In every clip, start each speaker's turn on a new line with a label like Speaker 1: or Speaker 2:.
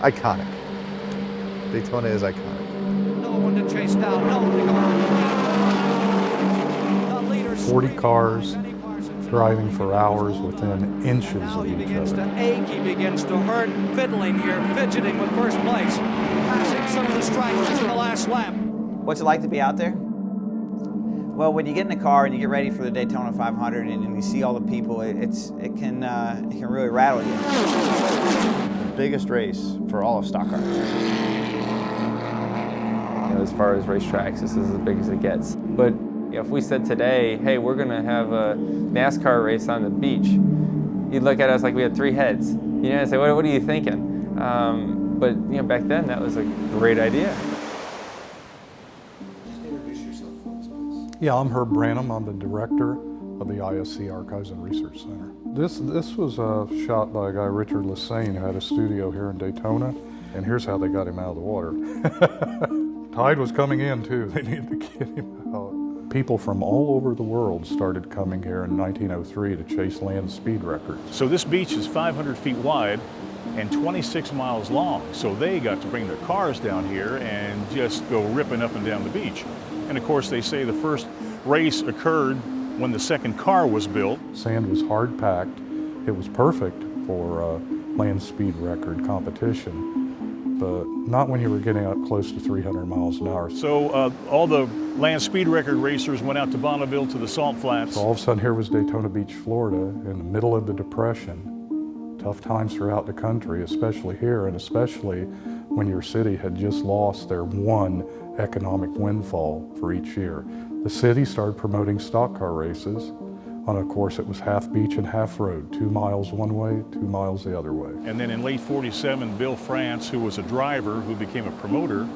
Speaker 1: Iconic. Daytona is iconic.
Speaker 2: No one to chase down, no one to go. The leader
Speaker 3: 40 cars driving for hours within inches
Speaker 2: now
Speaker 3: of
Speaker 2: he
Speaker 3: each
Speaker 2: begins
Speaker 3: other.
Speaker 2: to ache, he begins to hurt, fiddling here, fidgeting with first place, passing some of the stragglers in the last lap.
Speaker 4: What's it like to be out there? Well, when you get in the car and you get ready for the Daytona 500 and you see all the people, it can really rattle you.
Speaker 5: The biggest race for all of stock cars.
Speaker 6: As far as racetracks, this is as big as it gets. But if we said today, hey, we're going to have a NASCAR race on the beach, you'd look at us like we had three heads. And say, what are you thinking? But back then, that was a great idea.
Speaker 3: Yeah, I'm Herb Branham. I'm the director of the ISC Archives and Research Center. This was shot by a guy, Richard Lassane, who had a studio here in Daytona, and here's how they got him out of the water. Tide was coming in too. They needed to get him out. People from all over the world started coming here in 1903 to chase land speed records.
Speaker 7: So this beach is 500 feet wide and 26 miles long. So they got to bring their cars down here and just go ripping up and down the beach. And of course, they say the first race occurred when the second car was built.
Speaker 3: Sand was hard packed. It was perfect for land speed record competition, but not when you were getting up close to 300 miles an hour.
Speaker 7: So all the land speed record racers went out to Bonneville to the Salt Flats.
Speaker 3: So all of a sudden here was Daytona Beach, Florida, in the middle of the Depression. Tough times throughout the country, especially here, and especially when your city had just lost their one economic windfall for each year. The city started promoting stock car races. On a course, it was half beach and half road, 2 miles one way, 2 miles the other way.
Speaker 7: And then in late '47, Bill France, who was a driver who became a promoter,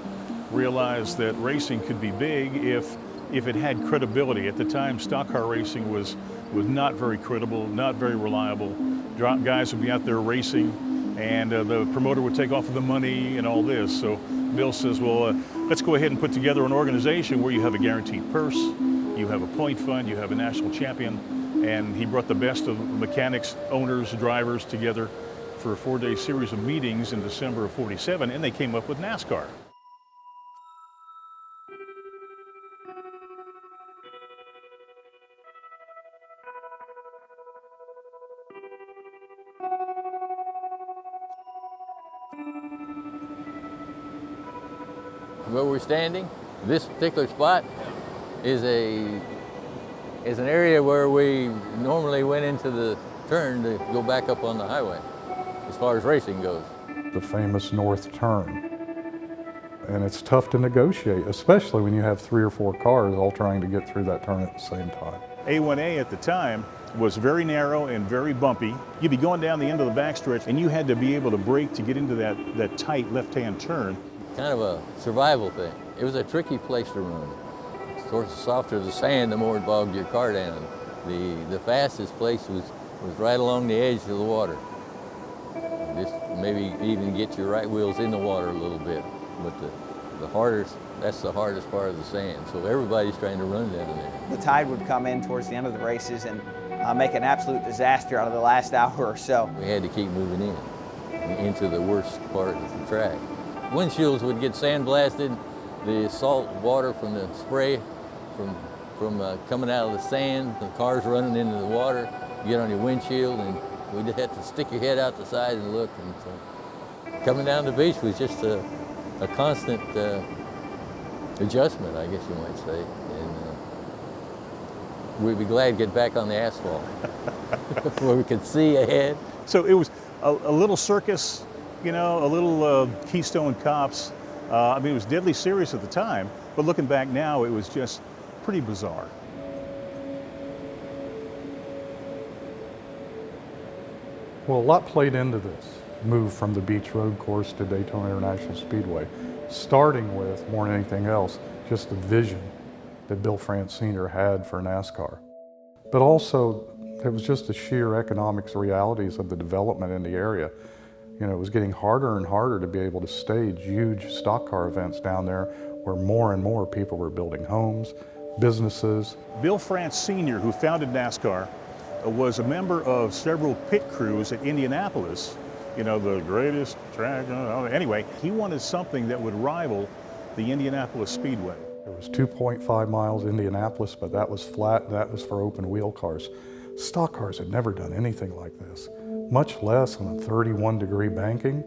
Speaker 7: realized that racing could be big if it had credibility. At the time, stock car racing was not very credible, not very reliable. Guys would be out there racing, and the promoter would take off with the money and all this. So Bill says, well, let's go ahead and put together an organization where you have a guaranteed purse, you have a point fund, you have a national champion, and he brought the best of mechanics, owners, drivers together for a 4-day series of meetings in December of '47, and they came up with NASCAR.
Speaker 8: Where we're standing, this particular spot is an area where we normally went into the turn to go back up on the highway, as far as racing goes.
Speaker 3: The famous North Turn. And it's tough to negotiate, especially when you have 3 or 4 cars all trying to get through that turn at the same time.
Speaker 7: A1A at the time was very narrow and very bumpy. You'd be going down the end of the backstretch, and you had to be able to brake to get into that tight left-hand turn.
Speaker 8: Kind of a survival thing. It was a tricky place to run. Of course, the softer the sand, the more it bogged your car down. The fastest place was right along the edge of the water. Just maybe even get your right wheels in the water a little bit. But that's the hardest part of the sand. So everybody's trying to run down there.
Speaker 4: The tide would come in towards the end of the races and make an absolute disaster out of the last hour or so.
Speaker 8: We had to keep moving into the worst part of the track. Windshields would get sandblasted. The salt water from the spray from coming out of the sand, the cars running into the water, you get on your windshield, and we just had to stick your head out the side and look. And so coming down the beach was just a constant adjustment, I guess you might say. And we'd be glad to get back on the asphalt where we could see ahead.
Speaker 7: So it was a little circus, a little Keystone Cops. I mean, it was deadly serious at the time, but looking back now, it was just pretty bizarre.
Speaker 3: Well, a lot played into this move from the beach road course to Daytona International Speedway, starting with, more than anything else, just the vision that Bill France Sr. had for NASCAR. But also, it was just the sheer economics realities of the development in the area. It was getting harder and harder to be able to stage huge stock car events down there where more and more people were building homes, businesses.
Speaker 7: Bill France Sr., who founded NASCAR, was a member of several pit crews at Indianapolis you know, the greatest track. Anyway, he wanted something that would rival the Indianapolis Speedway.
Speaker 3: There was 2.5 miles Indianapolis, but that was flat, that was for open wheel cars. Stock cars had never done anything like this, much less on a 31-degree banking.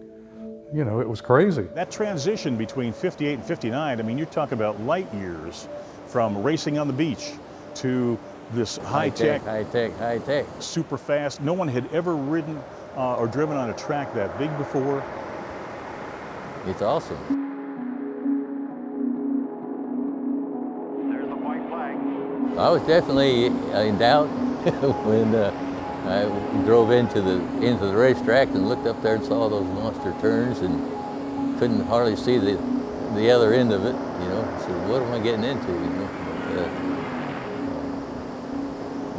Speaker 3: You know, it was crazy.
Speaker 7: That transition between 58 and 59, I mean, you're talking about light years from racing on the beach to this high-tech, super fast. No one had ever ridden or driven on a track that big before.
Speaker 8: It's awesome.
Speaker 9: There's a white flag.
Speaker 8: I was definitely in doubt when I drove into the racetrack and looked up there and saw those monster turns and couldn't hardly see the other end of it. You know, I said, what am I getting into?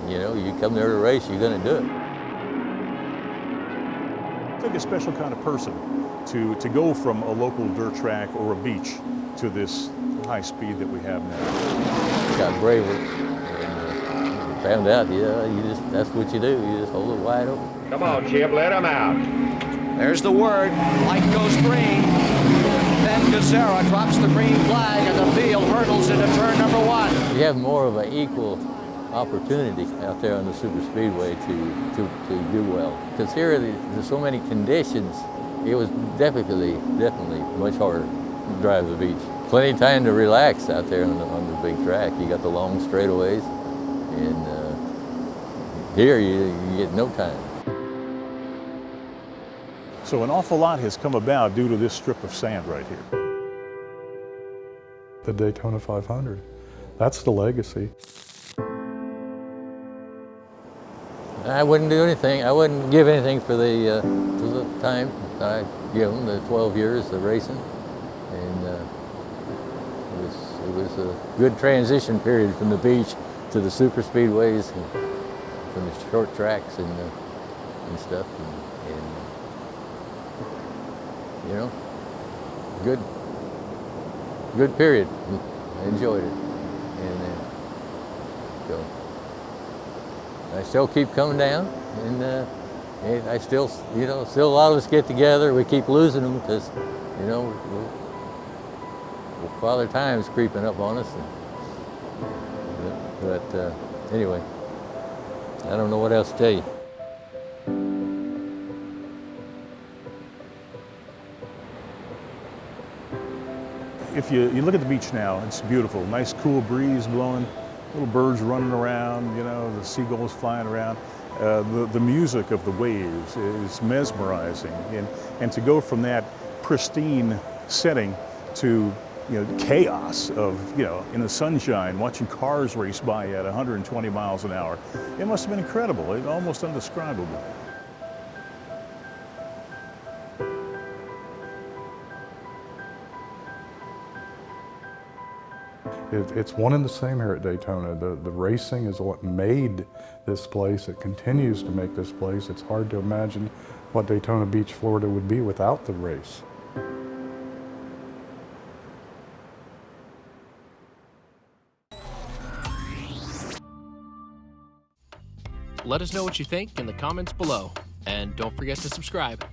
Speaker 8: You know, you come there to race, you're going to do it.
Speaker 7: It's like a special kind of person to go from a local dirt track or a beach to this high speed that we have now.
Speaker 8: Got braver and found out, that's what you do. You just hold it wide open.
Speaker 9: Come on, Chip, let him out.
Speaker 2: There's the word. Light goes green. Then Gazera drops the green flag and the field hurdles into turn number 1.
Speaker 8: You have more of an equal opportunity out there on the super speedway to do well. Because here there's so many conditions, it was definitely much harder to drive the beach. Plenty of time to relax out there on the big track. You got the long straightaways, and here you get no time.
Speaker 7: So an awful lot has come about due to this strip of sand right here.
Speaker 3: The Daytona 500, that's the legacy.
Speaker 8: I wouldn't do anything. I wouldn't give anything for the time. I give them the 12 years of racing, and it was a good transition period from the beach to the super speedways, and from the short tracks and stuff, and you know, good period. I enjoyed it, and so. I still keep coming down, and I still, still a lot of us get together. We keep losing them because, Father Time's creeping up on us. But anyway, I don't know what else to tell you.
Speaker 7: If you look at the beach now, it's beautiful. Nice cool breeze blowing. Little birds running around, the seagulls flying around. The music of the waves is mesmerizing. And to go from that pristine setting to chaos of, in the sunshine, watching cars race by at 120 miles an hour, it must have been incredible, almost indescribable.
Speaker 3: It's one and the same here at Daytona. The racing is what made this place. It continues to make this place. It's hard to imagine what Daytona Beach, Florida would be without the race.
Speaker 10: Let us know what you think in the comments below, and don't forget to subscribe.